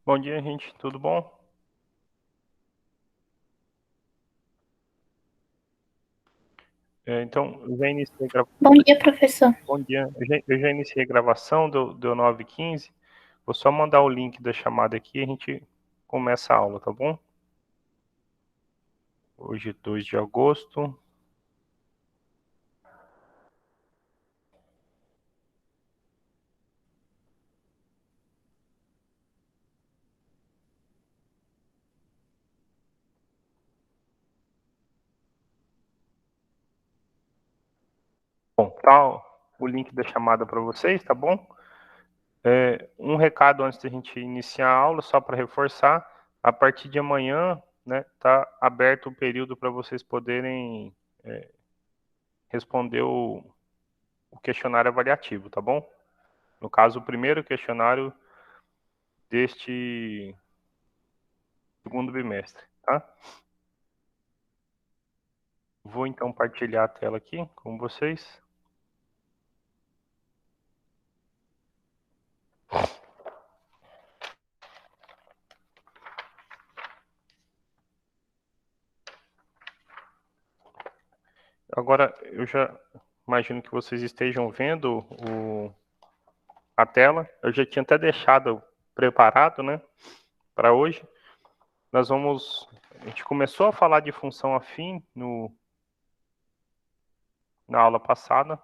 Bom dia, gente. Tudo bom? Então, eu já iniciei Bom dia, professor. Bom dia. Eu já iniciei a gravação do 9h15. Vou só mandar o link da chamada aqui e a gente começa a aula, tá bom? Hoje é 2 de agosto. Bom, tá o link da chamada para vocês, tá bom? Um recado antes da gente iniciar a aula, só para reforçar. A partir de amanhã, né, tá aberto o período para vocês poderem responder o questionário avaliativo, tá bom? No caso, o primeiro questionário deste segundo bimestre, tá? Vou então partilhar a tela aqui com vocês. Agora, eu já imagino que vocês estejam vendo a tela. Eu já tinha até deixado preparado, né, para hoje. A gente começou a falar de função afim na aula passada.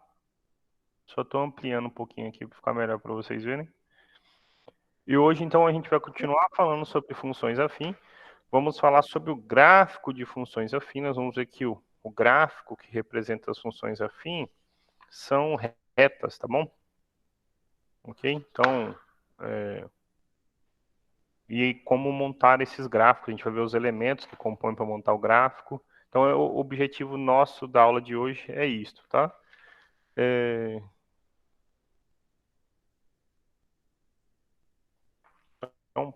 Só estou ampliando um pouquinho aqui para ficar melhor para vocês verem. E hoje, então, a gente vai continuar falando sobre funções afim. Vamos falar sobre o gráfico de funções afim. Nós vamos ver que o gráfico que representa as funções afim são retas, tá bom? Ok? Então, e como montar esses gráficos. A gente vai ver os elementos que compõem para montar o gráfico. Então, o objetivo nosso da aula de hoje é isto, tá? Então,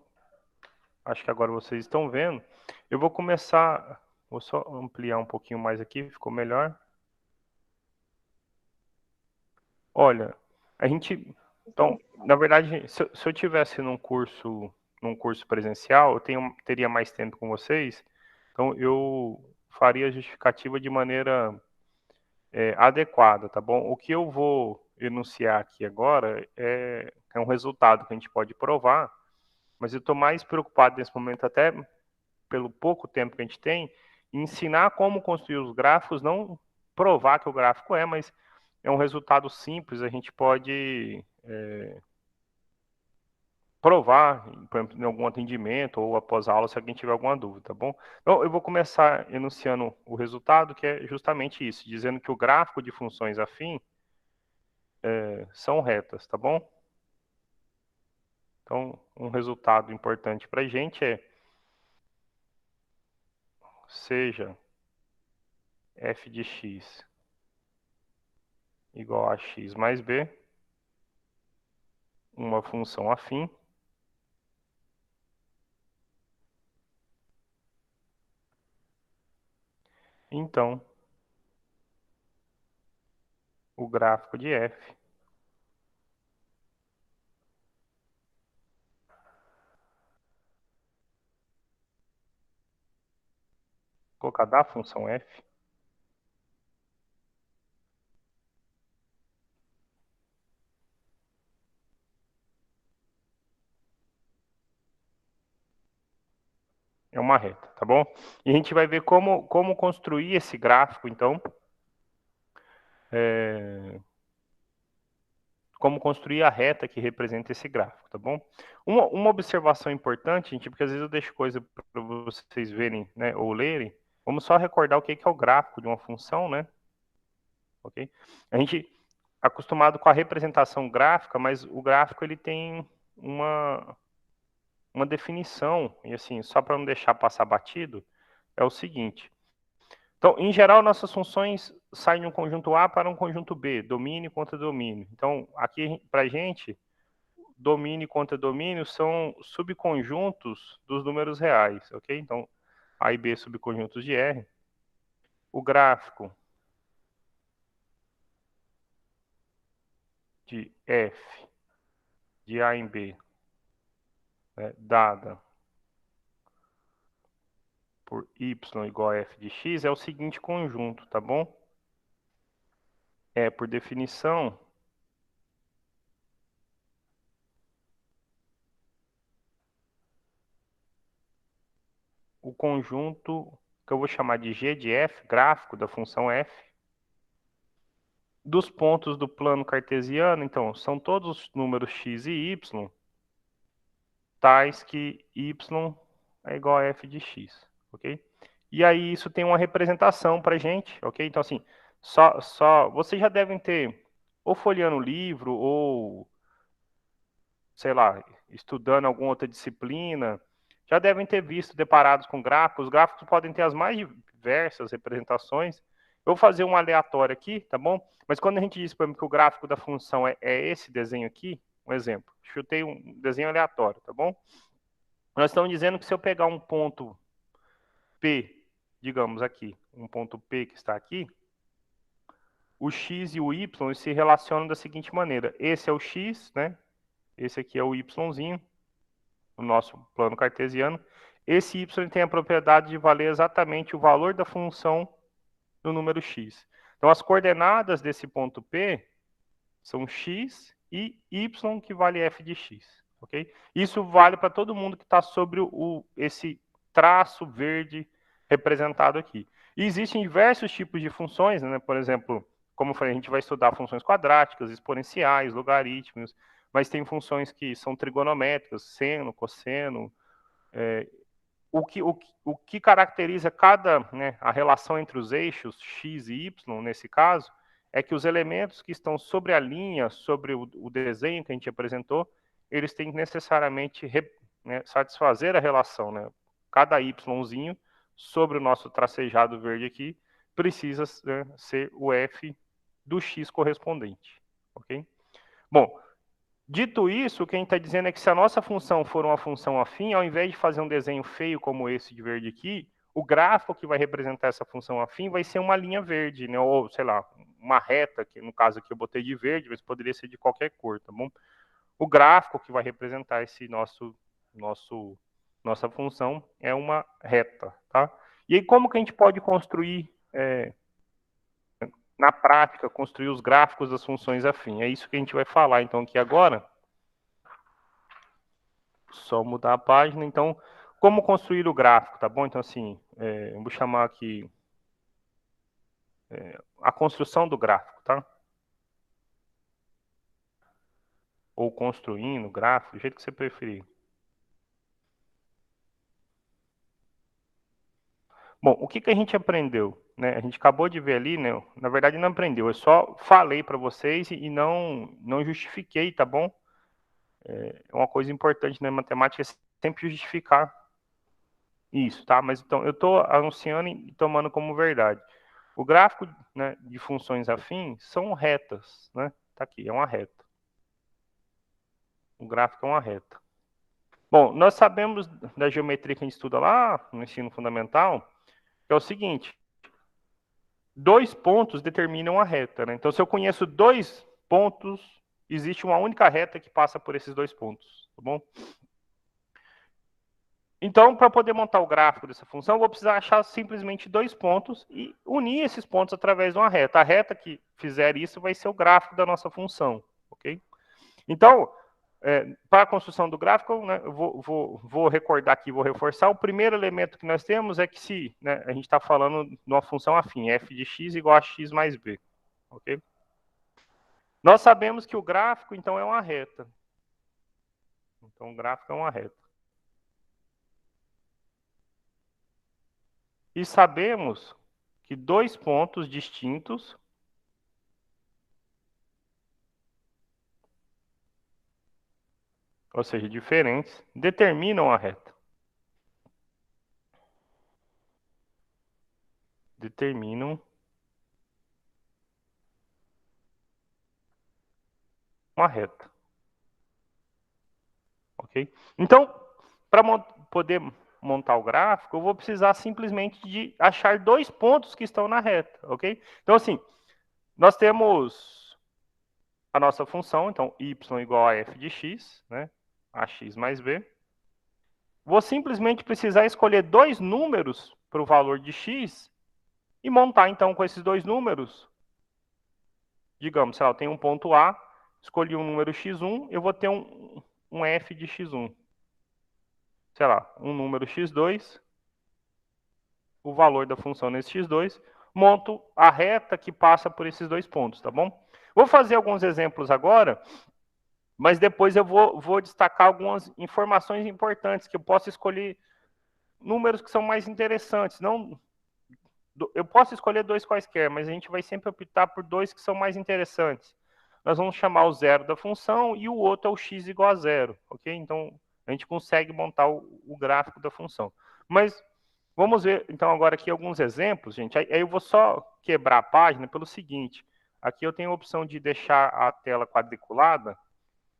acho que agora vocês estão vendo. Eu vou começar, vou só ampliar um pouquinho mais aqui, ficou melhor. Olha, a gente, então, na verdade, se eu tivesse num curso presencial, teria mais tempo com vocês, então eu faria a justificativa de maneira adequada, tá bom? O que eu vou enunciar aqui agora é um resultado que a gente pode provar, mas eu estou mais preocupado nesse momento, até pelo pouco tempo que a gente tem, em ensinar como construir os gráficos, não provar que o gráfico mas é um resultado simples, a gente pode provar, por exemplo, em algum atendimento ou após a aula, se alguém tiver alguma dúvida, tá bom? Então, eu vou começar enunciando o resultado, que é justamente isso, dizendo que o gráfico de funções afim são retas, tá bom? Então, um resultado importante para a gente seja f de x igual a x mais b, uma função afim. Então, o gráfico de f colocar da função f é uma reta, tá bom? E a gente vai ver como construir esse gráfico, então, como construir a reta que representa esse gráfico, tá bom? Uma observação importante, gente, porque às vezes eu deixo coisa para vocês verem, né, ou lerem. Vamos só recordar o que é o gráfico de uma função, né? Ok? A gente acostumado com a representação gráfica, mas o gráfico ele tem uma uma definição, e assim, só para não deixar passar batido, é o seguinte. Então, em geral, nossas funções saem de um conjunto A para um conjunto B, domínio contra domínio. Então, aqui, para a gente, domínio contra domínio são subconjuntos dos números reais, ok? Então, A e B subconjuntos de R. O gráfico de f de A em B dada por y igual a f de x é o seguinte conjunto, tá bom? É, por definição, o conjunto que eu vou chamar de g de f, gráfico da função f, dos pontos do plano cartesiano, então, são todos os números x e y, tais que y é igual a f de x, ok? E aí isso tem uma representação para gente, ok? Então, assim, vocês já devem ter, ou folheando o livro, ou, sei lá, estudando alguma outra disciplina, já devem ter visto, deparados com gráficos. Os gráficos podem ter as mais diversas representações. Eu vou fazer um aleatório aqui, tá bom? Mas quando a gente diz, por exemplo, que o gráfico da função é esse desenho aqui, um exemplo, chutei um desenho aleatório, tá bom? Nós estamos dizendo que se eu pegar um ponto P, digamos aqui, um ponto P que está aqui, o x e o y se relacionam da seguinte maneira. Esse é o x, né? Esse aqui é o yzinho, no nosso plano cartesiano. Esse y tem a propriedade de valer exatamente o valor da função do número x. Então, as coordenadas desse ponto P são x e y, que vale f de x. Okay? Isso vale para todo mundo que está sobre esse traço verde representado aqui. E existem diversos tipos de funções, né? Por exemplo, como eu falei, a gente vai estudar funções quadráticas, exponenciais, logaritmos, mas tem funções que são trigonométricas, seno, cosseno. O que caracteriza a relação entre os eixos x e y, nesse caso, é que os elementos que estão sobre a linha, sobre o desenho que a gente apresentou, eles têm que necessariamente satisfazer a relação, né? Cada yzinho sobre o nosso tracejado verde aqui precisa ser o f do x correspondente, ok? Bom, dito isso, o que a gente está dizendo é que se a nossa função for uma função afim, ao invés de fazer um desenho feio como esse de verde aqui, o gráfico que vai representar essa função afim vai ser uma linha verde, né? Ou, sei lá, uma reta, que no caso aqui eu botei de verde, mas poderia ser de qualquer cor, tá bom? O gráfico que vai representar esse nossa função é uma reta, tá? E aí como que a gente pode construir, na prática, construir os gráficos das funções afim? É isso que a gente vai falar, então, aqui agora. Só mudar a página. Então, como construir o gráfico, tá bom? Então, assim, eu vou chamar aqui a construção do gráfico, tá? Ou construindo o gráfico, do jeito que você preferir. Bom, o que a gente aprendeu? Né? A gente acabou de ver ali, né? Na verdade, não aprendeu. Eu só falei para vocês e não justifiquei, tá bom? É uma coisa importante na matemática, é sempre justificar isso, tá? Mas então, eu estou anunciando e tomando como verdade. O gráfico, né, de funções afins são retas, né? Tá aqui, é uma reta. O gráfico é uma reta. Bom, nós sabemos da geometria que a gente estuda lá no ensino fundamental, que é o seguinte: dois pontos determinam a reta, né? Então, se eu conheço dois pontos, existe uma única reta que passa por esses dois pontos, tá bom? Então, para poder montar o gráfico dessa função, eu vou precisar achar simplesmente dois pontos e unir esses pontos através de uma reta. A reta que fizer isso vai ser o gráfico da nossa função, ok? Então, para a construção do gráfico, né, eu vou recordar aqui, vou reforçar. O primeiro elemento que nós temos é que se a gente está falando de uma função afim, f de x igual a x mais b, ok? Nós sabemos que o gráfico, então, é uma reta. Então, o gráfico é uma reta. E sabemos que dois pontos distintos ou seja, diferentes, determinam a reta. Determinam uma reta. Ok? Então, para poder montar o gráfico, eu vou precisar simplesmente de achar dois pontos que estão na reta. Ok? Então, assim, nós temos a nossa função, então, y igual a f de x, né? Ax mais b. vou simplesmente precisar escolher dois números para o valor de x e montar, então, com esses dois números. Digamos, sei lá, eu tenho um ponto A, escolhi um número x1, eu vou ter um f de x1. Sei lá, um número x2, o valor da função nesse x2, monto a reta que passa por esses dois pontos, tá bom? Vou fazer alguns exemplos agora, mas depois eu vou destacar algumas informações importantes, que eu posso escolher números que são mais interessantes. Não, eu posso escolher dois quaisquer, mas a gente vai sempre optar por dois que são mais interessantes. Nós vamos chamar o zero da função e o outro é o x igual a zero, ok? Então, a gente consegue montar o gráfico da função. Mas vamos ver, então, agora aqui alguns exemplos, gente. Aí eu vou só quebrar a página pelo seguinte. Aqui eu tenho a opção de deixar a tela quadriculada,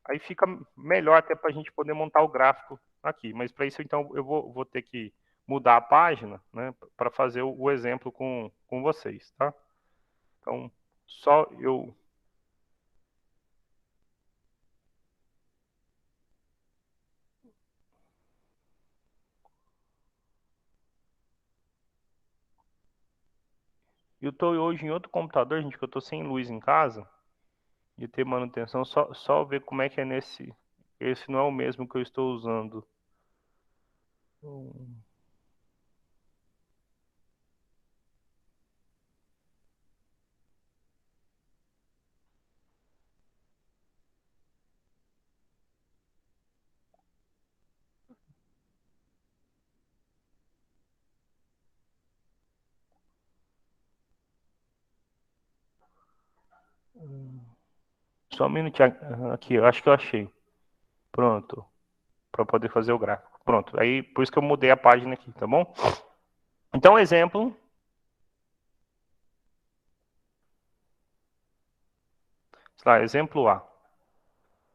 aí fica melhor até para a gente poder montar o gráfico aqui. Mas para isso, então, eu vou ter que mudar a página, né, para fazer o exemplo com vocês, tá? Então, só eu... Eu estou hoje em outro computador, gente, que eu estou sem luz em casa, e ter manutenção, só ver como é que é nesse... Esse não é o mesmo que eu estou usando. Só um minutinho aqui, eu acho que eu achei. Pronto, para poder fazer o gráfico. Pronto, aí por isso que eu mudei a página aqui, tá bom? Então, exemplo. Sei lá, exemplo A.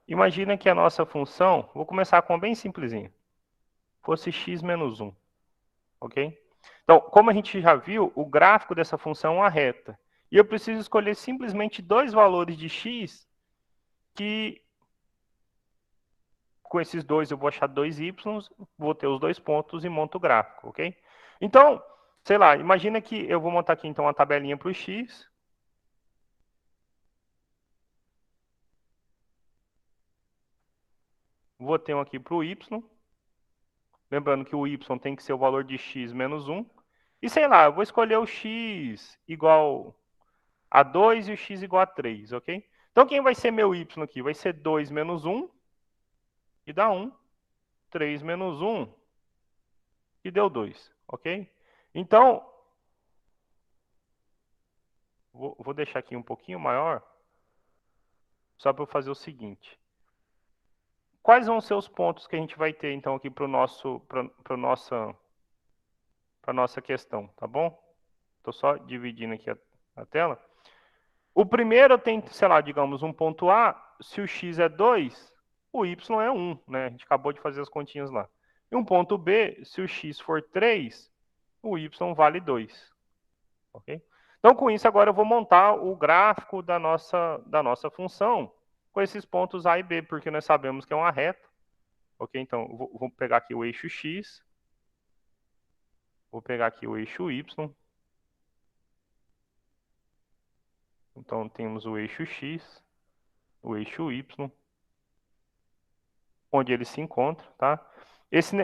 Imagina que a nossa função, vou começar com uma bem simplesinha, fosse x menos 1, ok? Então, como a gente já viu, o gráfico dessa função é uma reta. E eu preciso escolher simplesmente dois valores de x que, com esses dois, eu vou achar dois y, vou ter os dois pontos e monto o gráfico, ok? Então, sei lá, imagina que eu vou montar aqui, então, uma tabelinha para o x. Vou ter um aqui para o y. Lembrando que o y tem que ser o valor de x menos 1. E sei lá, eu vou escolher o x igual a 2 e o x igual a 3, ok? Então, quem vai ser meu y aqui? Vai ser 2 menos 1, que dá 1. 3 menos 1, que deu 2, ok? Então, vou deixar aqui um pouquinho maior, só para eu fazer o seguinte. Quais vão ser os pontos que a gente vai ter, então, aqui para nossa questão, tá bom? Estou só dividindo aqui a tela. O primeiro tem, sei lá, digamos, um ponto A, se o x é 2, o y é 1, né? A gente acabou de fazer as continhas lá. E um ponto B, se o x for 3, o y vale 2. Ok? Então, com isso, agora eu vou montar o gráfico da nossa função com esses pontos A e B, porque nós sabemos que é uma reta. Ok? Então, vou pegar aqui o eixo x, vou pegar aqui o eixo y. Então, temos o eixo x, o eixo y, onde ele se encontra, tá? Esse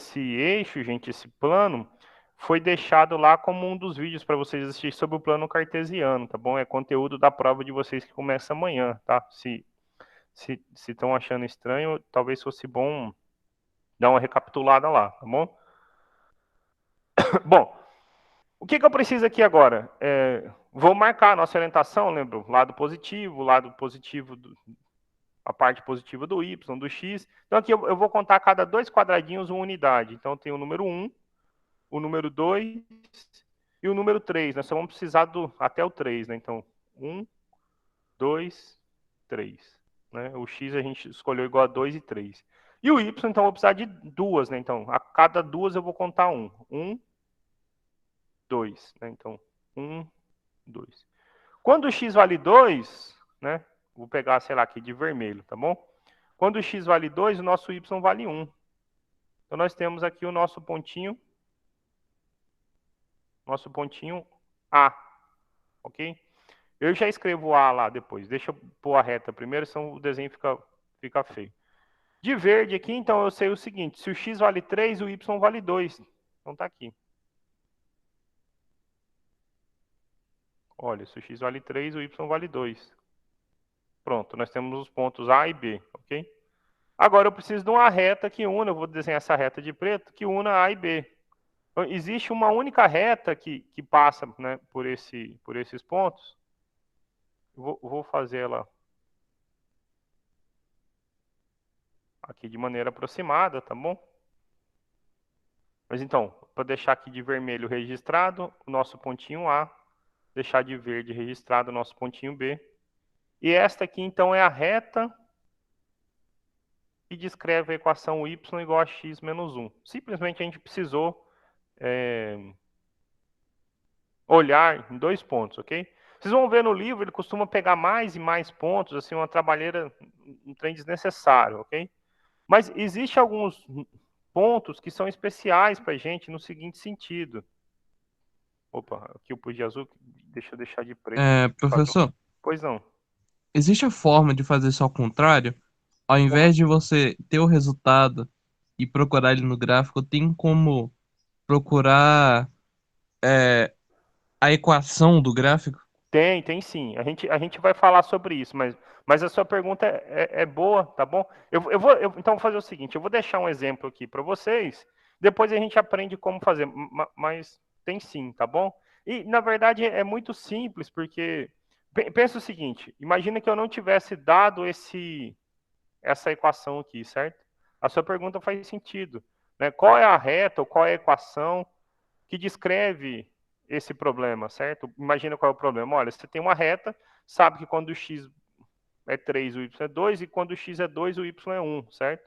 eixo, gente, esse plano, foi deixado lá como um dos vídeos para vocês assistirem sobre o plano cartesiano, tá bom? É conteúdo da prova de vocês que começa amanhã, tá? Se estão achando estranho, talvez fosse bom dar uma recapitulada lá, tá bom? Bom, o que eu preciso aqui agora? Vou marcar a nossa orientação, lembra? Lado positivo a parte positiva do y, do x. Então, aqui eu vou contar a cada dois quadradinhos uma unidade. Então, tem o número 1, o número 2 e o número 3. Nós só vamos precisar até o 3, né? Então, 1, 2, 3. Né? O x a gente escolheu igual a 2 e 3. E o y, então, eu vou precisar de duas, né? Então, a cada duas eu vou contar 1. 1, 2. Né? Então, 1, 2. Quando o x vale 2, né? Vou pegar, sei lá, aqui de vermelho, tá bom? Quando o x vale 2, o nosso y vale 1. Então, nós temos aqui o nosso pontinho A, ok? Eu já escrevo A lá depois. Deixa eu pôr a reta primeiro, senão o desenho fica feio. De verde aqui, então, eu sei o seguinte. Se o x vale 3, o y vale 2. Então, tá aqui. Olha, se o x vale 3, o y vale 2. Pronto, nós temos os pontos A e B, ok? Agora eu preciso de uma reta que una, eu vou desenhar essa reta de preto, que una A e B. Então, existe uma única reta que passa, né, por esses pontos. Vou fazer ela aqui de maneira aproximada, tá bom? Mas então, para deixar aqui de vermelho registrado, o nosso pontinho A, deixar de verde registrado o nosso pontinho B. E esta aqui, então, é a reta que descreve a equação y igual a x menos 1. Simplesmente a gente precisou olhar em 2 pontos, ok? Vocês vão ver no livro, ele costuma pegar mais e mais pontos, assim, uma trabalheira, um trem desnecessário, ok? Mas existe alguns pontos que são especiais para a gente no seguinte sentido. Opa, aqui eu pus de azul, deixa eu deixar de preto. Professor, Pois não. existe a forma de fazer isso ao contrário? Ao Como invés de assim? você ter o resultado e procurar ele no gráfico, tem como procurar a equação do gráfico? Tem sim. A gente vai falar sobre isso, mas a sua pergunta é boa, tá bom? Então, vou fazer o seguinte: eu vou deixar um exemplo aqui para vocês, depois a gente aprende como fazer, mas tem sim, tá bom? E, na verdade, é muito simples, porque pensa o seguinte: imagina que eu não tivesse dado essa equação aqui, certo? A sua pergunta faz sentido, né? Qual é a reta ou qual é a equação que descreve esse problema, certo? Imagina qual é o problema. Olha, você tem uma reta, sabe que quando o x é 3, o y é 2, e quando o x é 2, o y é 1, certo?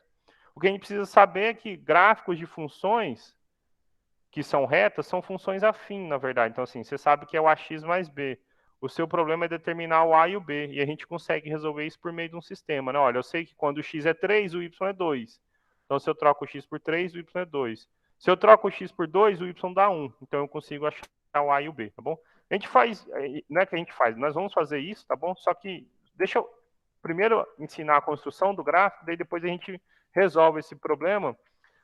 O que a gente precisa saber é que gráficos de funções que são retas são funções afins, na verdade. Então, assim, você sabe que é o ax mais b. O seu problema é determinar o a e o b, e a gente consegue resolver isso por meio de um sistema, né? Olha, eu sei que quando o x é 3, o y é 2. Então, se eu troco o x por 3, o y é 2. Se eu troco o x por 2, o y dá 1. Então, eu consigo achar o a e o b, tá bom? A gente faz, não é que a gente faz, nós vamos fazer isso, tá bom? Só que deixa eu primeiro ensinar a construção do gráfico, daí depois a gente resolve esse problema.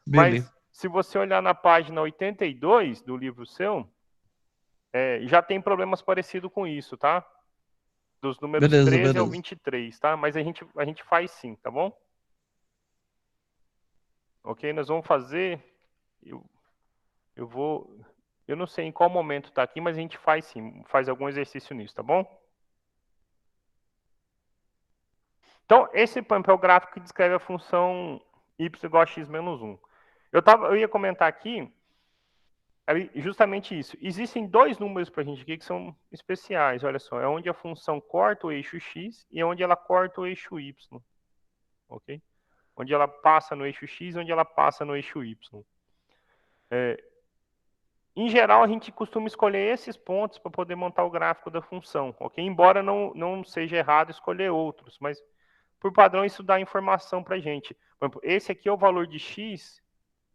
Beleza. Mas se você olhar na página 82 do livro seu, já tem problemas parecidos com isso, tá? Dos números Beleza, 13 ao beleza. 23, tá? Mas a gente faz sim, tá bom? Ok? Nós vamos fazer. Eu, eu vou. Eu não sei em qual momento tá aqui, mas a gente faz sim. Faz algum exercício nisso, tá bom? Então, esse é o gráfico que descreve a função y igual a x menos 1. Eu ia comentar aqui justamente isso. Existem dois números para a gente aqui que são especiais, olha só. É onde a função corta o eixo x e é onde ela corta o eixo y. Ok? Onde ela passa no eixo x e onde ela passa no eixo y. Em geral, a gente costuma escolher esses pontos para poder montar o gráfico da função, ok? Embora não seja errado escolher outros, mas por padrão isso dá informação para a gente. Por exemplo, esse aqui é o valor de x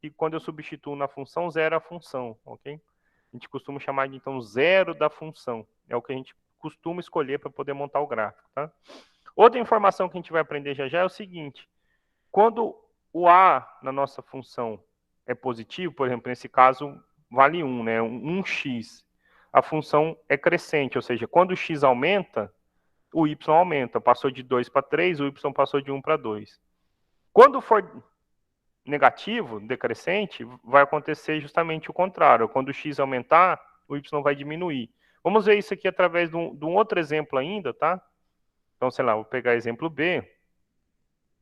e quando eu substituo na função, zero a função, ok? A gente costuma chamar de, então, zero da função. É o que a gente costuma escolher para poder montar o gráfico, tá? Outra informação que a gente vai aprender já é o seguinte. Quando o a na nossa função é positivo, por exemplo, nesse caso, vale 1, né? 1x. A função é crescente, ou seja, quando o x aumenta, o y aumenta. Passou de 2 para 3, o y passou de 1 para 2. Quando for negativo, decrescente, vai acontecer justamente o contrário. Quando o x aumentar, o y vai diminuir. Vamos ver isso aqui através de um outro exemplo ainda, tá? Então, sei lá, vou pegar exemplo B.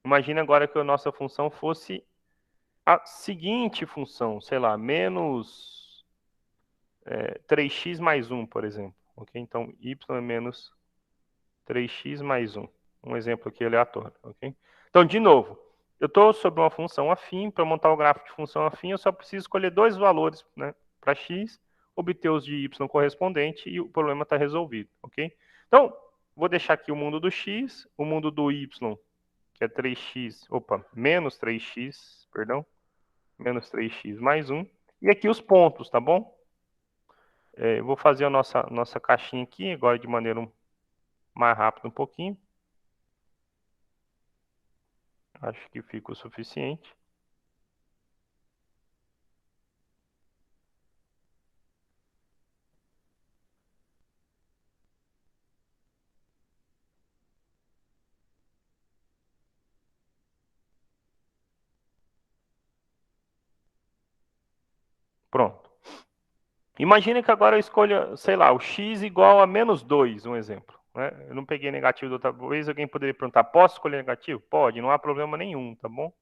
Imagina agora que a nossa função fosse a seguinte função, sei lá, menos 3x mais 1, por exemplo. Ok? Então, y é menos 3x mais 1. Um exemplo aqui aleatório. Ok? Então, de novo, eu estou sobre uma função afim. Para montar o gráfico de função afim, eu só preciso escolher dois valores, né, para x, obter os de y correspondente e o problema está resolvido. Ok? Então, vou deixar aqui o mundo do x, o mundo do y, que é 3x, opa, menos 3x, perdão, menos 3x mais 1. E aqui os pontos, tá bom? Eu vou fazer a nossa caixinha aqui, agora de maneira mais rápida um pouquinho. Acho que fica o suficiente. Pronto. Imagina que agora eu escolha, sei lá, o x igual a menos 2, um exemplo. Né? Eu não peguei negativo da outra vez, alguém poderia perguntar, posso escolher negativo? Pode, não há problema nenhum, tá bom?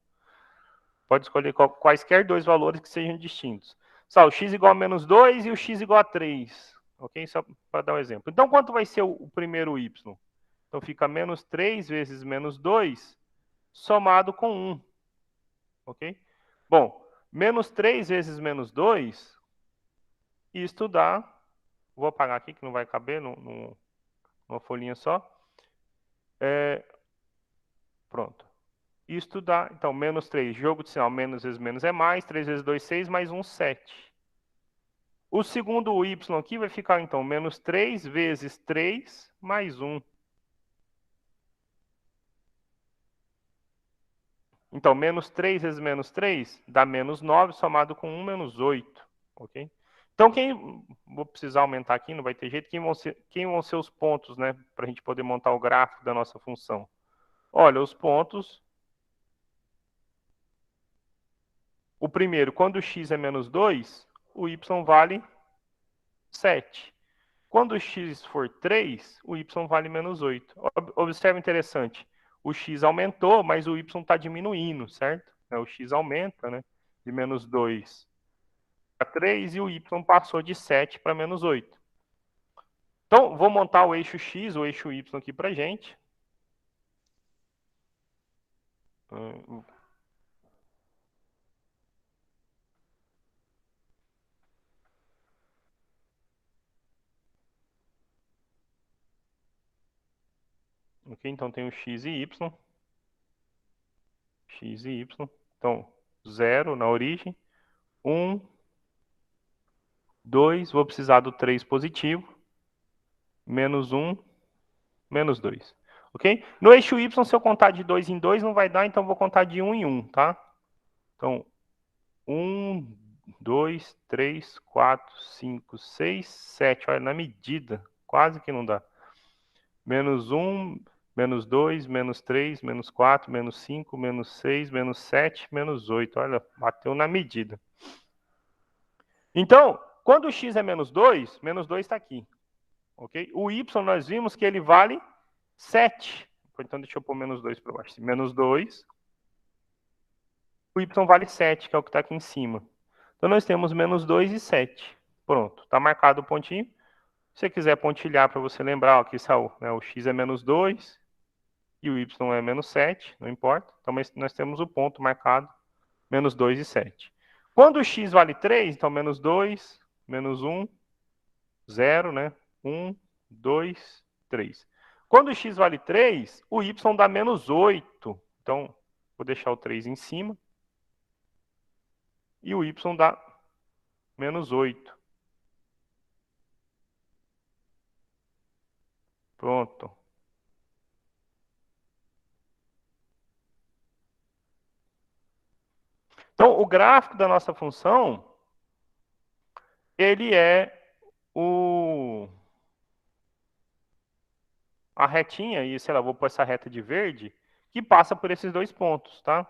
Pode escolher quaisquer dois valores que sejam distintos. Só o x igual a menos 2 e o x igual a 3. Ok? Só para dar um exemplo. Então, quanto vai ser o primeiro y? Então, fica menos 3 vezes menos 2 somado com 1. Ok? Bom, menos 3 vezes menos 2, isto dá... Vou apagar aqui, que não vai caber numa folhinha só. Pronto. Isto dá, então, menos 3. Jogo de sinal, menos vezes menos é mais. 3 vezes 2, 6, mais 1, 7. O segundo y aqui vai ficar, então, menos 3 vezes 3 mais 1. Então, menos 3 vezes menos 3 dá menos 9, somado com 1, menos 8. Ok? Então, vou precisar aumentar aqui, não vai ter jeito. Quem vão ser os pontos, né? Para a gente poder montar o gráfico da nossa função. Olha, os pontos... O primeiro, quando o x é menos 2, o y vale 7. Quando o x for 3, o y vale menos 8. Observe interessante. O x aumentou, mas o y está diminuindo, certo? O x aumenta, né? De menos 2 para 3 e o y passou de 7 para menos 8. Então, vou montar o eixo x, o eixo y aqui para a gente. Ok, então tem o x e y. X e y. Então, 0 na origem. 1, 2, vou precisar do 3 positivo. Menos 1, menos 2. Ok? No eixo y, se eu contar de 2 em 2, não vai dar, então vou contar de 1 em 1, tá? Então, 1, 2, 3, 4, 5, 6, 7. Olha, na medida, quase que não dá. Menos 1, menos 2, menos 3, menos 4, menos 5, menos 6, menos 7, menos 8. Olha, bateu na medida. Então, quando o x é menos 2 está aqui. Ok? O y, nós vimos que ele vale 7. Então, deixa eu pôr menos 2 para baixo. Menos 2. O y vale 7, que é o que está aqui em cima. Então, nós temos menos 2 e 7. Pronto, está marcado o pontinho. Se você quiser pontilhar para você lembrar, aqui saiu, né, o x é menos 2 e o y é menos 7, não importa. Então, nós temos o ponto marcado, menos 2 e 7. Quando o x vale 3, então menos 2, menos 1, 0, né? 1, 2, 3. Quando o x vale 3, o y dá menos 8. Então, vou deixar o 3 em cima. E o y dá menos 8. Pronto. Então, o gráfico da nossa função, ele é a retinha, e sei lá, vou pôr essa reta de verde, que passa por esses dois pontos, tá?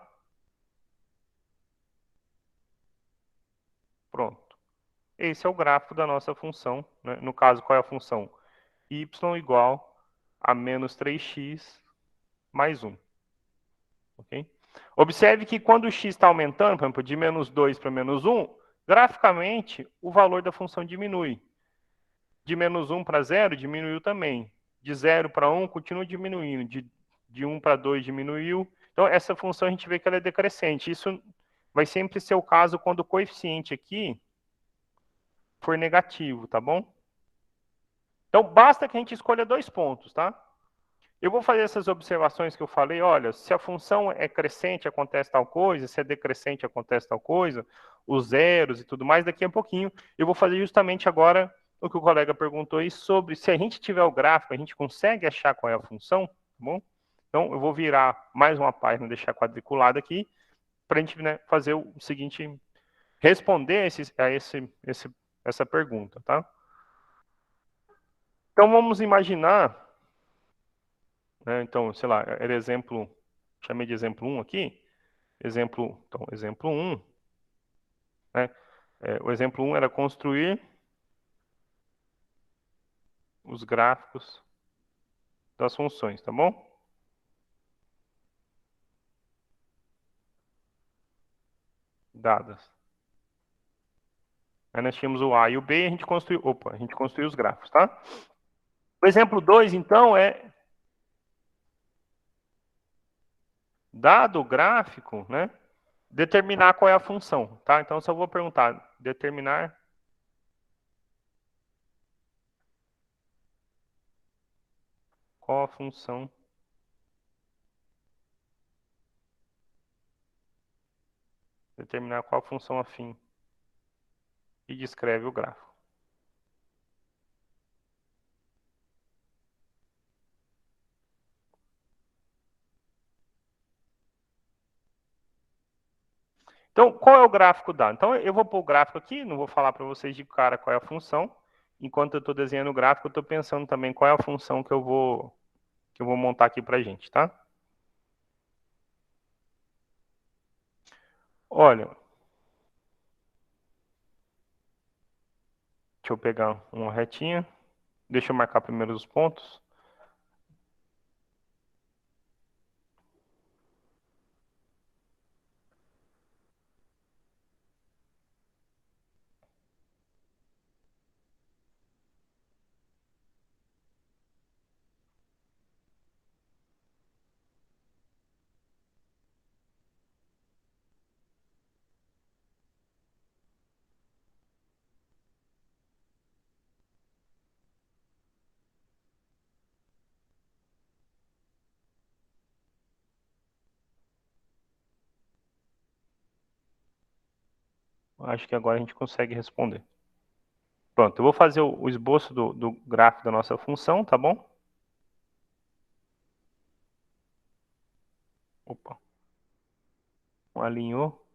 Pronto. Esse é o gráfico da nossa função, né? No caso, qual é a função? Y igual a menos 3x mais 1. Okay? Observe que quando o x está aumentando, por exemplo, de menos 2 para menos 1, graficamente, o valor da função diminui. De menos 1 para 0, diminuiu também. De 0 para 1, continua diminuindo. De 1 para 2, diminuiu. Então, essa função a gente vê que ela é decrescente. Isso vai sempre ser o caso quando o coeficiente aqui for negativo, tá bom? Então, basta que a gente escolha dois pontos, tá? Eu vou fazer essas observações que eu falei, olha, se a função é crescente, acontece tal coisa, se é decrescente, acontece tal coisa, os zeros e tudo mais, daqui a pouquinho eu vou fazer justamente agora o que o colega perguntou aí sobre se a gente tiver o gráfico, a gente consegue achar qual é a função, tá bom? Então, eu vou virar mais uma página, deixar quadriculada aqui, para a gente, né, fazer o seguinte, responder essa pergunta, tá? Então, vamos imaginar, né, então, sei lá, era exemplo, chamei de exemplo 1 aqui, exemplo 1, né, o exemplo 1 era construir os gráficos das funções, tá bom? Dadas. Aí nós tínhamos o A e o B e a gente construiu os gráficos, tá? O exemplo 2, então, é dado o gráfico, né, determinar qual é a função, tá? Então, só vou perguntar, determinar qual a função afim que descreve o gráfico. Então, qual é o gráfico dado? Então, eu vou pôr o gráfico aqui, não vou falar para vocês de cara qual é a função. Enquanto eu estou desenhando o gráfico, eu estou pensando também qual é a função que eu vou montar aqui para a gente, tá? Olha, deixa eu pegar uma retinha. Deixa eu marcar primeiro os pontos. Acho que agora a gente consegue responder. Pronto, eu vou fazer o esboço do gráfico da nossa função, tá bom? Opa. Alinhou.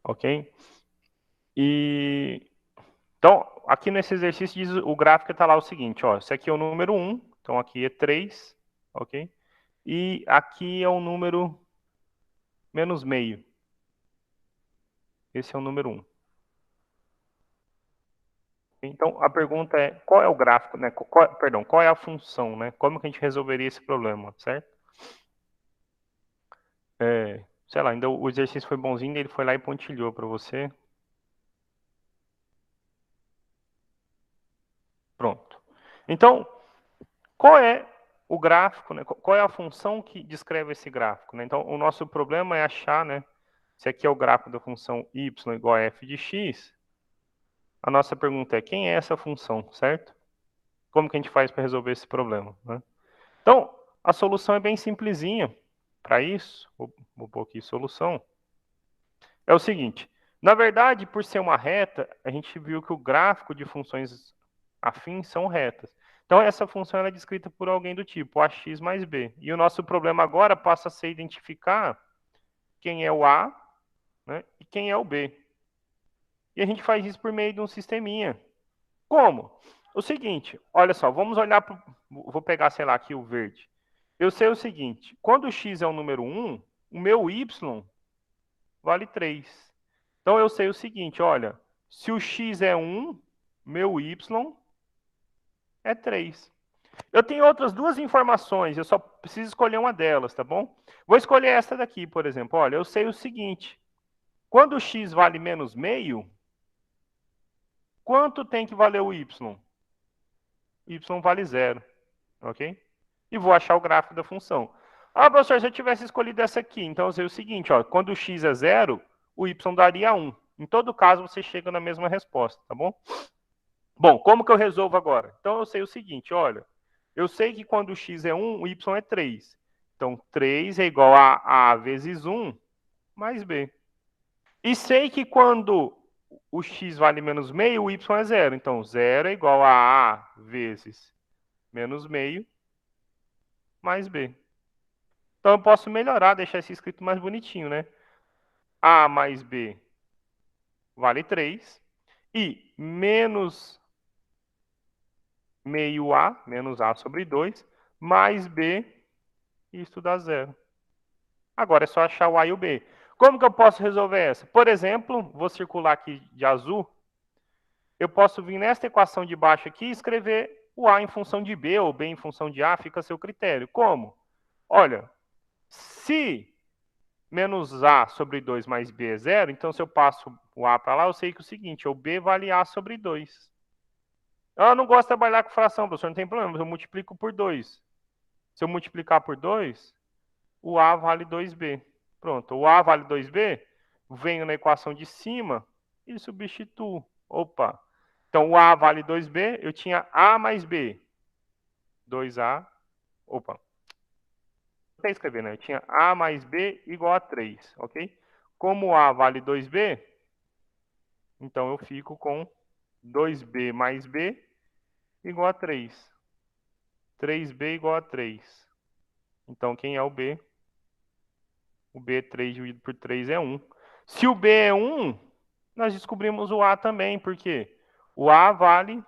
Ok? E então, aqui nesse exercício diz o gráfico está lá o seguinte, ó, esse aqui é o número 1, então aqui é 3, ok? E aqui é o número menos meio. Esse é o número 1. Então, a pergunta é, qual é o gráfico, né? Qual é a função, né? Como que a gente resolveria esse problema, certo? Sei lá, ainda o exercício foi bonzinho, ele foi lá e pontilhou para você. Pronto. Então, qual é o gráfico, né? Qual é a função que descreve esse gráfico, né? Então, o nosso problema é achar, né? Se aqui é o gráfico da função y igual a f de x, a nossa pergunta é, quem é essa função, certo? Como que a gente faz para resolver esse problema, né? Então, a solução é bem simplesinha. Para isso, vou pôr aqui solução. É o seguinte, na verdade, por ser uma reta, a gente viu que o gráfico de funções afins são retas. Então, essa função é descrita por alguém do tipo ax mais b. E o nosso problema agora passa a ser identificar quem é o a, né, e quem é o b. E a gente faz isso por meio de um sisteminha. Como? O seguinte, olha só, vamos olhar para... Vou pegar, sei lá, aqui o verde. Eu sei o seguinte, quando o x é o número 1, o meu y vale 3. Então, eu sei o seguinte, olha, se o x é 1, meu y é 3. Eu tenho outras duas informações, eu só preciso escolher uma delas, tá bom? Vou escolher essa daqui, por exemplo. Olha, eu sei o seguinte, quando o x vale menos meio, quanto tem que valer o y? Y vale 0, ok? E vou achar o gráfico da função. Ah, professor, se eu tivesse escolhido essa aqui, então eu sei o seguinte, ó, quando o x é 0, o y daria 1. Em todo caso, você chega na mesma resposta, tá bom? Bom, como que eu resolvo agora? Então, eu sei o seguinte, olha, eu sei que quando o x é 1, o y é 3. Então, 3 é igual a A vezes 1 mais B. E sei que quando o x vale menos meio, o y é 0. Então, 0 é igual a A vezes menos meio mais B. Então, eu posso melhorar, deixar esse escrito mais bonitinho, né? A mais B vale 3. E menos meio A, menos A sobre 2, mais B, isto dá 0. Agora é só achar o A e o B. Como que eu posso resolver essa? Por exemplo, vou circular aqui de azul. Eu posso vir nesta equação de baixo aqui e escrever o A em função de B ou B em função de A, fica a seu critério. Como? Olha, se menos A sobre 2 mais B é 0, então se eu passo o A para lá, eu sei que é o seguinte, o B vale A sobre 2. Eu não gosto de trabalhar com fração, professor, não tem problema, eu multiplico por 2. Se eu multiplicar por 2, o A vale 2B. Pronto, o A vale 2B, venho na equação de cima e substituo. Opa, então o A vale 2B, eu tinha A mais B. 2A, opa, não sei escrever, né? Eu tinha A mais B igual a 3, ok? Como A vale 2B, então eu fico com 2B mais B igual a 3. 3B igual a 3. Então, quem é o B? O B é 3 dividido por 3 é 1. Se o B é 1, nós descobrimos o A também, porque o A vale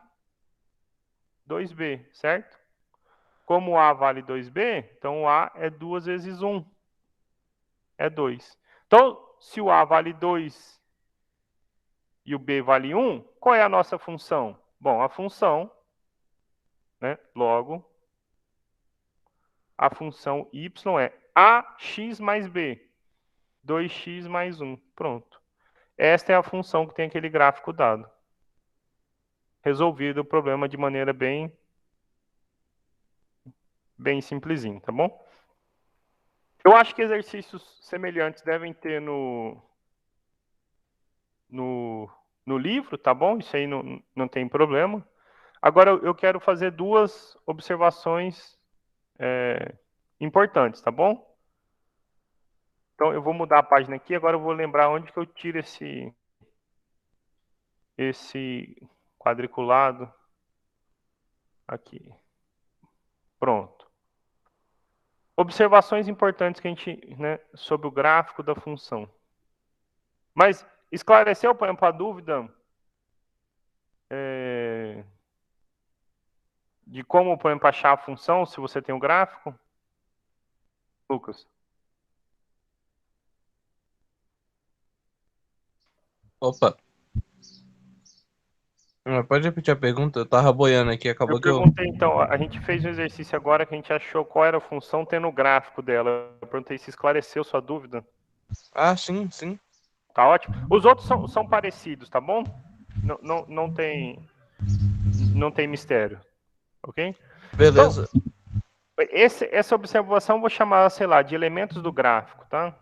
2B, certo? Como o A vale 2B, então o A é 2 vezes 1. É 2. Então, se o A vale 2 e o B vale 1, qual é a nossa função? Bom, a função, né, logo, a função y é ax mais b, 2x mais 1. Pronto. Esta é a função que tem aquele gráfico dado. Resolvido o problema de maneira bem simplesinho, tá bom? Eu acho que exercícios semelhantes devem ter no livro, tá bom? Isso aí não tem problema. Agora, eu quero fazer duas observações importantes, tá bom? Então, eu vou mudar a página aqui, agora eu vou lembrar onde que eu tiro esse quadriculado aqui. Pronto. Observações importantes que a gente, né, sobre o gráfico da função. Mas esclareceu, por exemplo, a dúvida de como, por exemplo, achar a função se você tem um gráfico? Lucas? Opa, pode repetir a pergunta? Eu tava boiando aqui, Eu acabou que eu. perguntei, então, a gente fez um exercício agora que a gente achou qual era a função tendo o gráfico dela. Eu perguntei se esclareceu sua dúvida. Ah, sim, sim. Tá ótimo. Os outros são parecidos, tá bom? Não tem mistério, ok? Então, Beleza. essa observação eu vou chamar, sei lá, de elementos do gráfico, tá?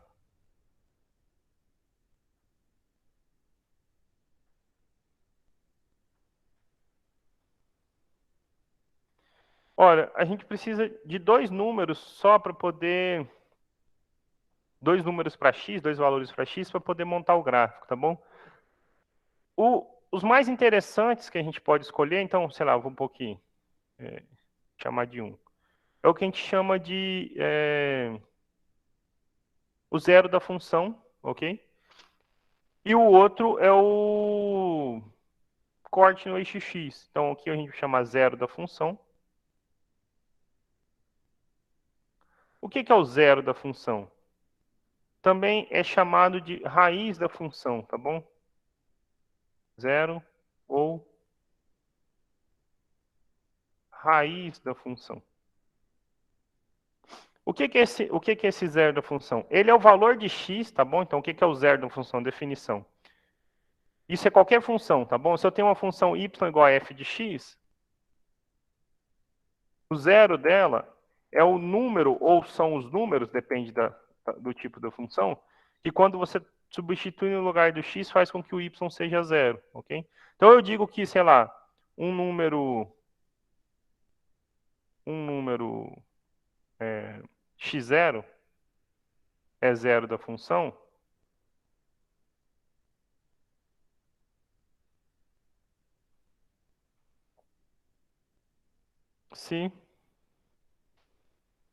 Olha, a gente precisa de dois números só para poder... Dois números para x, dois valores para x, para poder montar o gráfico, tá bom? Os mais interessantes que a gente pode escolher, então, sei lá, eu vou um pouquinho chamar de 1. É o que a gente chama de o zero da função, ok? E o outro é o corte no eixo x. Então, aqui a gente chama zero da função. O que é o zero da função? Também é chamado de raiz da função, tá bom? Zero ou raiz da função. O que é esse zero da função? Ele é o valor de x, tá bom? Então, o que é o zero da função? Definição. Isso é qualquer função, tá bom? Se eu tenho uma função y igual a f de x, o zero dela é o número, ou são os números, depende do tipo da função, que quando você substitui no lugar do x, faz com que o y seja zero, ok? Então, eu digo que, sei lá, um número x0 é zero da função, se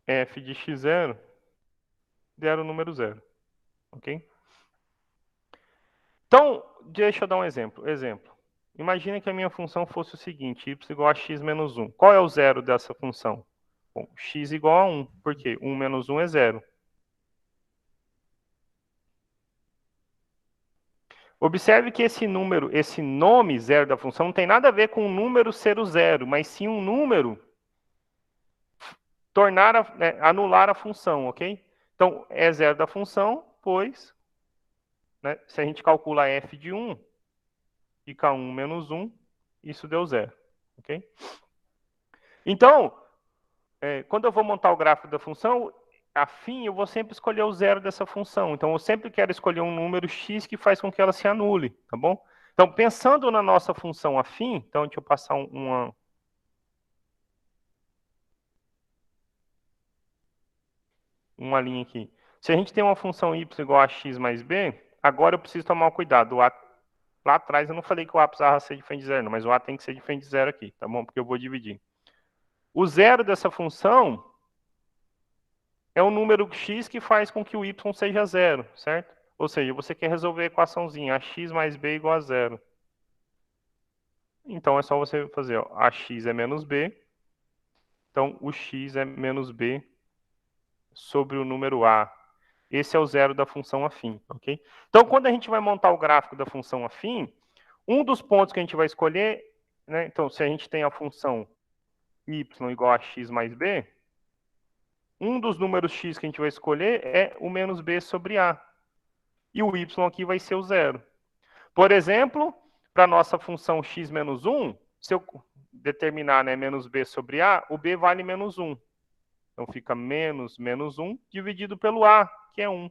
f de x0 der o número zero, ok? Então, deixa eu dar um exemplo. Imagina que a minha função fosse o seguinte, y igual a x menos 1. Qual é o zero dessa função? Bom, x igual a 1. Por quê? 1 menos 1 é zero. Observe que esse número, esse nome zero da função, não tem nada a ver com o número ser o zero, mas sim um número anular a função, ok? Então, é zero da função, pois, né, se a gente calcula f de 1, fica 1 menos 1, isso deu zero, ok? Então, quando eu vou montar o gráfico da função, afim, eu vou sempre escolher o zero dessa função. Então, eu sempre quero escolher um número x que faz com que ela se anule, tá bom? Então, pensando na nossa função afim, então deixa eu passar uma linha aqui. Se a gente tem uma função y igual a x mais b, agora eu preciso tomar cuidado. O a, lá atrás eu não falei que o a precisava ser diferente de zero, não, mas o a tem que ser diferente de zero aqui, tá bom? Porque eu vou dividir. O zero dessa função é o número x que faz com que o y seja zero, certo? Ou seja, você quer resolver a equaçãozinha, ax mais b igual a zero. Então, é só você fazer, ó, ax é menos b. Então, o x é menos b sobre o número a. Esse é o zero da função afim, ok? Então, quando a gente vai montar o gráfico da função afim, um dos pontos que a gente vai escolher, né? Então, se a gente tem a função y igual a x mais b, um dos números x que a gente vai escolher é o menos b sobre a. E o y aqui vai ser o zero. Por exemplo, para a nossa função x menos 1, se eu determinar, né, menos b sobre a, o b vale menos 1. Então fica menos 1 dividido pelo a, que é 1.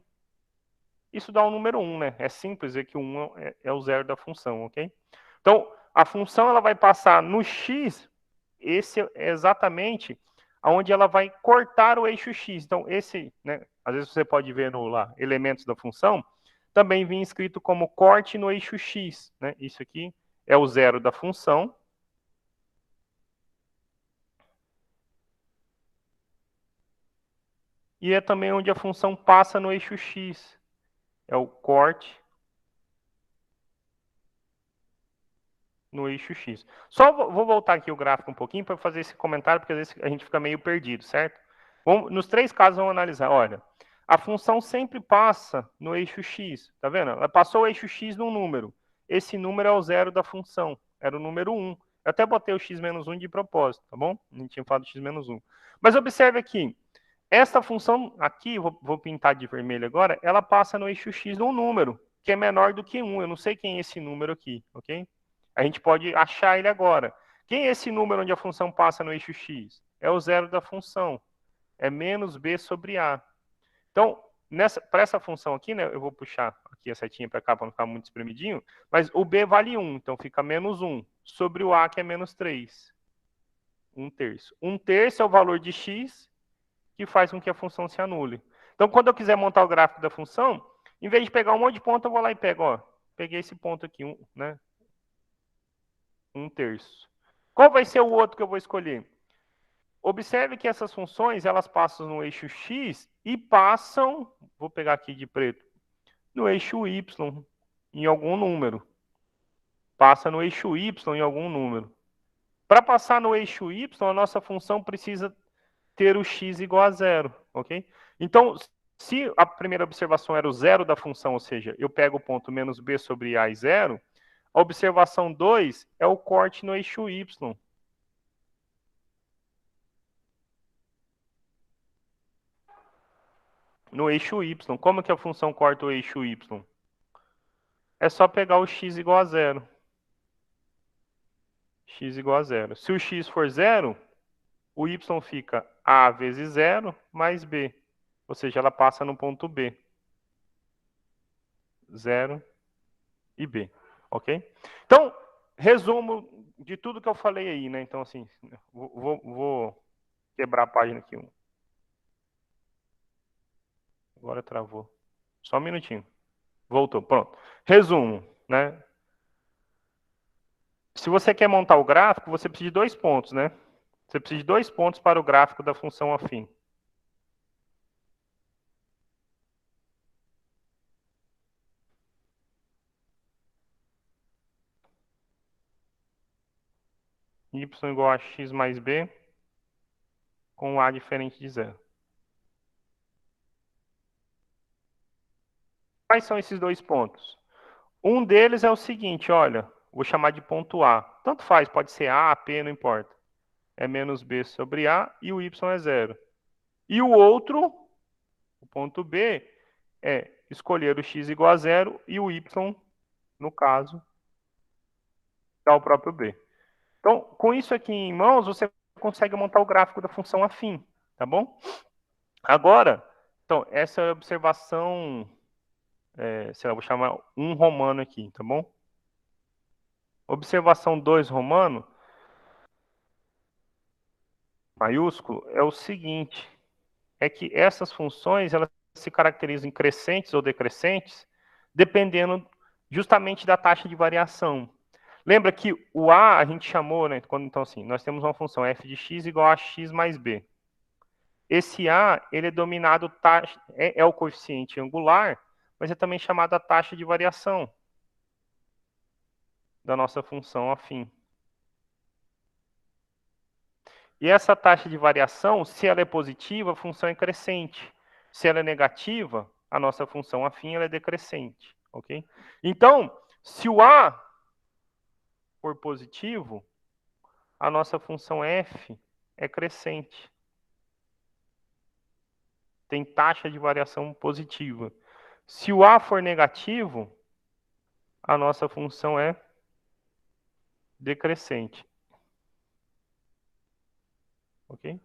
Isso dá o número 1, né? É simples ver que o 1 é o zero da função, ok? Então, a função ela vai passar no x, esse é exatamente onde ela vai cortar o eixo x. Então, esse, né, às vezes você pode ver no lá, elementos da função, também vem escrito como corte no eixo x, né? Isso aqui é o zero da função. E é também onde a função passa no eixo x. É o corte no eixo x. Só vou voltar aqui o gráfico um pouquinho para fazer esse comentário, porque às vezes a gente fica meio perdido, certo? Nos três casos, vamos analisar. Olha, a função sempre passa no eixo x, tá vendo? Ela passou o eixo x num número. Esse número é o zero da função, era o número 1. Eu até botei o x menos 1 de propósito, tá bom? Não tinha falado x menos 1. Mas observe aqui, essa função aqui, vou pintar de vermelho agora, ela passa no eixo x num número, que é menor do que 1. Eu não sei quem é esse número aqui, ok? A gente pode achar ele agora. Quem é esse número onde a função passa no eixo x? É o zero da função. É menos b sobre a. Então, para essa função aqui, né, eu vou puxar aqui a setinha para cá para não ficar muito espremidinho, mas o b vale 1, então fica menos 1, sobre o a, que é menos 3. 1/3. 1/3 é o valor de x que faz com que a função se anule. Então, quando eu quiser montar o gráfico da função, em vez de pegar um monte de ponto, eu vou lá e pego, ó, peguei esse ponto aqui, né, 1/3. Qual vai ser o outro que eu vou escolher? Observe que essas funções, elas passam no eixo x e passam, vou pegar aqui de preto, no eixo y em algum número. Passa no eixo y em algum número. Para passar no eixo y, a nossa função precisa ter o x igual a zero, ok? Então, se a primeira observação era o zero da função, ou seja, eu pego o ponto menos b sobre a e zero, a observação 2 é o corte no eixo y. No eixo y. Como que a função corta o eixo y? É só pegar o x igual a zero. X igual a zero. Se o x for zero, o y fica a vezes zero mais b. Ou seja, ela passa no ponto B. 0 e B. Ok? Então, resumo de tudo que eu falei aí, né? Então, assim, vou quebrar a página aqui. Agora travou. Só um minutinho. Voltou, pronto. Resumo, né? Se você quer montar o gráfico, você precisa de 2 pontos, né? Você precisa de 2 pontos para o gráfico da função afim. Y igual a x mais b com a diferente de zero. Quais são esses 2 pontos? Um deles é o seguinte, olha, vou chamar de ponto A. Tanto faz, pode ser A, P, não importa. É menos B sobre A e o Y é zero. E o outro, o ponto B, é escolher o x igual a zero e o y, no caso, dá o próprio B. Então, com isso aqui em mãos, você consegue montar o gráfico da função afim, tá bom? Agora, então, essa é a observação, sei lá, vou chamar um romano aqui, tá bom? Observação 2 romano, maiúsculo, é o seguinte, é que essas funções, elas se caracterizam em crescentes ou decrescentes, dependendo justamente da taxa de variação. Lembra que o A a gente chamou, né? Então, assim, nós temos uma função f de x igual a x mais b. Esse A, ele é dominado, é o coeficiente angular, mas é também chamado a taxa de variação da nossa função afim. E essa taxa de variação, se ela é positiva, a função é crescente. Se ela é negativa, a nossa função afim ela é decrescente, ok? Então, se o A for positivo, a nossa função f é crescente. Tem taxa de variação positiva. Se o A for negativo, a nossa função é decrescente. Ok?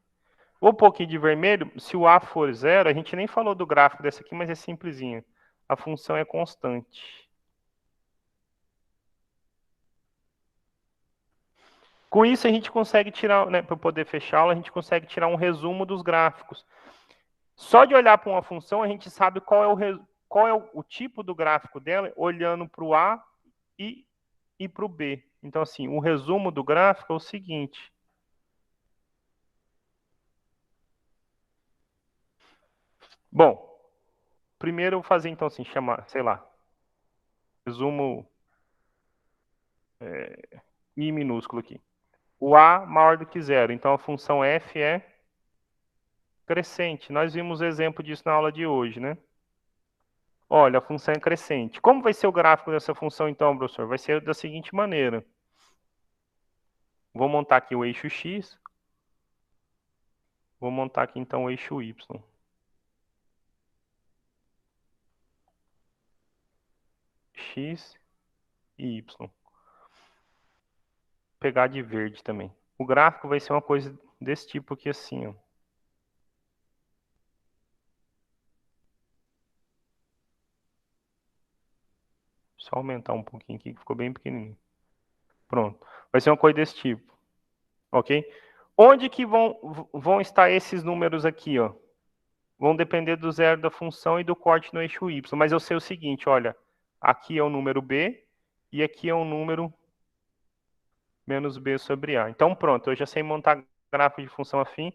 Um pouquinho de vermelho, se o A for zero, a gente nem falou do gráfico dessa aqui, mas é simplesinho. A função é constante. Com isso, a gente consegue tirar, né, para poder fechar a aula, a gente consegue tirar um resumo dos gráficos. Só de olhar para uma função, a gente sabe qual é o tipo do gráfico dela, olhando para o A e para o B. Então, assim, o resumo do gráfico é o seguinte. Bom, primeiro eu vou fazer, então, assim, chamar, sei lá, resumo I minúsculo aqui. O A maior do que zero, então a função f é crescente. Nós vimos o exemplo disso na aula de hoje, né? Olha, a função é crescente. Como vai ser o gráfico dessa função, então, professor? Vai ser da seguinte maneira. Vou montar aqui o eixo x. Vou montar aqui, então, o eixo y. X e y. Vou pegar de verde também. O gráfico vai ser uma coisa desse tipo aqui, assim, ó. Só aumentar um pouquinho aqui, que ficou bem pequenininho. Pronto. Vai ser uma coisa desse tipo. Ok? Onde que vão estar esses números aqui, ó? Vão depender do zero da função e do corte no eixo y. Mas eu sei o seguinte, olha, aqui é o número b e aqui é o número menos b sobre a. Então pronto, eu já sei montar gráfico de função afim,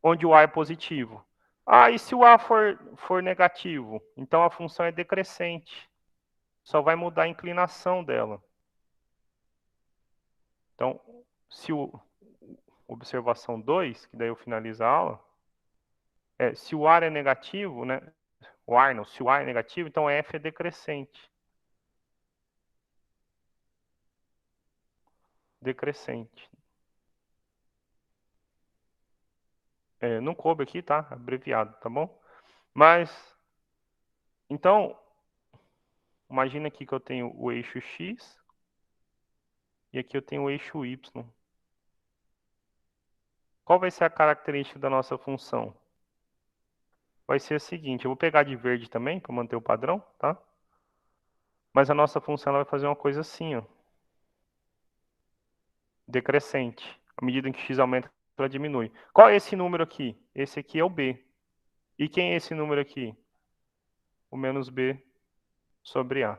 onde o a é positivo. Ah, e se o a for negativo? Então a função é decrescente. Só vai mudar a inclinação dela. Então, se o observação 2, que daí eu finalizo a aula, se o ar é negativo, né? O ar não, se o ar é negativo, então f é decrescente. Decrescente. Não coube aqui, tá? Abreviado, tá bom? Mas, então, imagina aqui que eu tenho o eixo x e aqui eu tenho o eixo y. Qual vai ser a característica da nossa função? Vai ser a seguinte, eu vou pegar de verde também, para manter o padrão, tá? Mas a nossa função ela vai fazer uma coisa assim, ó. decrescente. À medida em que x aumenta, ela diminui. Qual é esse número aqui? Esse aqui é o b. E quem é esse número aqui? O menos b sobre a.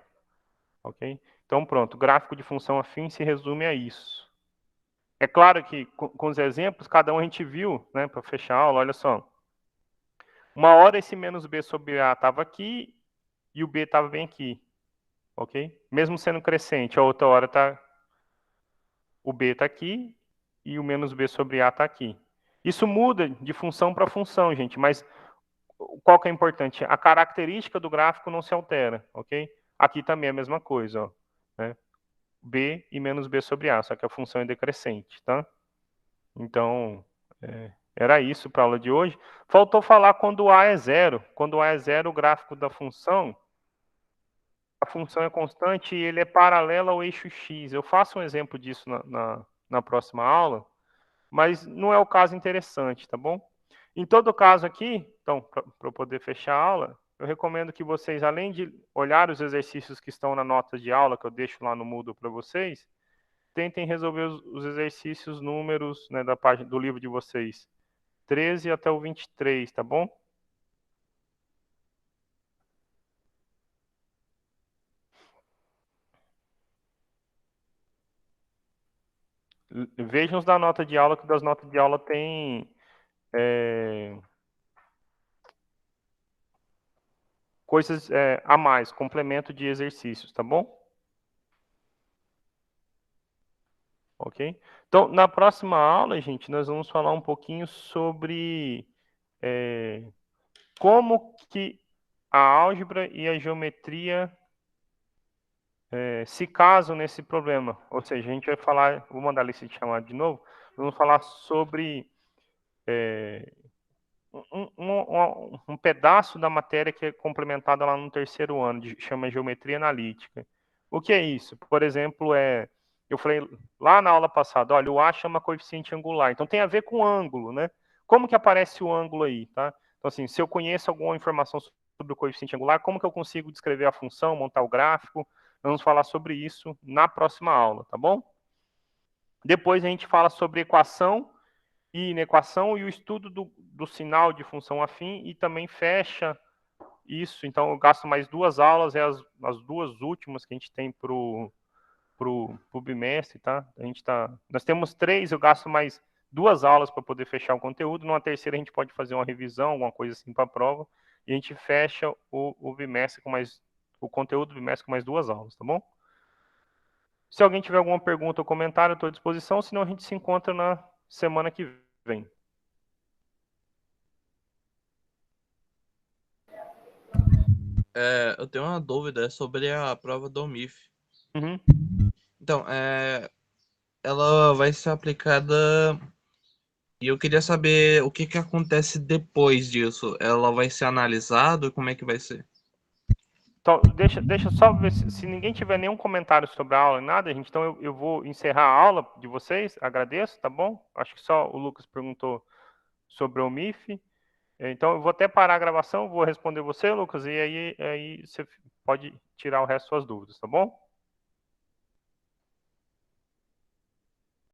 Ok? Então, pronto. O gráfico de função afim se resume a isso. É claro que, com os exemplos, cada um a gente viu, né, para fechar a aula, olha só. Uma hora esse menos b sobre a estava aqui e o b estava bem aqui. Ok? Mesmo sendo crescente, a outra hora o b está aqui e o menos b sobre a está aqui. Isso muda de função para função, gente, mas qual que é importante? A característica do gráfico não se altera, ok? Aqui também é a mesma coisa, ó, né? B e menos B sobre A, só que a função é decrescente, tá? Então, era isso para a aula de hoje. Faltou falar quando A é zero. Quando A é zero, o gráfico da função, a função é constante e ele é paralelo ao eixo X. Eu faço um exemplo disso na próxima aula, mas não é o caso interessante, tá bom? Em todo caso aqui, então, para eu poder fechar a aula, eu recomendo que vocês, além de olhar os exercícios que estão na nota de aula, que eu deixo lá no Moodle para vocês, tentem resolver os exercícios números, né, da página do livro de vocês, 13 até o 23, tá bom? Vejam os da nota de aula, que das notas de aula tem coisas a mais, complemento de exercícios, tá bom? Ok? Então, na próxima aula, gente, nós vamos falar um pouquinho sobre como que a álgebra e a geometria se casam nesse problema. Ou seja, a gente vai falar, vou mandar a lista de chamada de novo, vamos falar sobre um pedaço da matéria que é complementada lá no terceiro ano, chama geometria analítica. O que é isso? Por exemplo, eu falei lá na aula passada, olha, o A chama coeficiente angular, então tem a ver com ângulo, né? Como que aparece o ângulo aí, tá? Então, assim, se eu conheço alguma informação sobre o coeficiente angular, como que eu consigo descrever a função, montar o gráfico? Vamos falar sobre isso na próxima aula, tá bom? Depois a gente fala sobre equação e inequação e o estudo do sinal de função afim e também fecha isso. Então, eu gasto mais 2 aulas, as duas últimas que a gente tem pro bimestre, tá? Nós temos 3, eu gasto mais 2 aulas para poder fechar o conteúdo. Numa terceira, a gente pode fazer uma revisão, alguma coisa assim para a prova. E a gente fecha o bimestre o conteúdo do bimestre com mais 2 aulas, tá bom? Se alguém tiver alguma pergunta ou comentário, eu estou à disposição, senão a gente se encontra na semana que vem. Eu tenho uma dúvida sobre a prova do MIF. Uhum. Então, ela vai ser aplicada e eu queria saber o que que acontece depois disso. Ela vai ser analisada? Como é que vai ser? Então, deixa só ver se ninguém tiver nenhum comentário sobre a aula, nada, gente. Então, eu vou encerrar a aula de vocês. Agradeço, tá bom? Acho que só o Lucas perguntou sobre o MIF. Então, eu vou até parar a gravação, vou responder você, Lucas, e aí você pode tirar o resto das suas dúvidas, tá bom?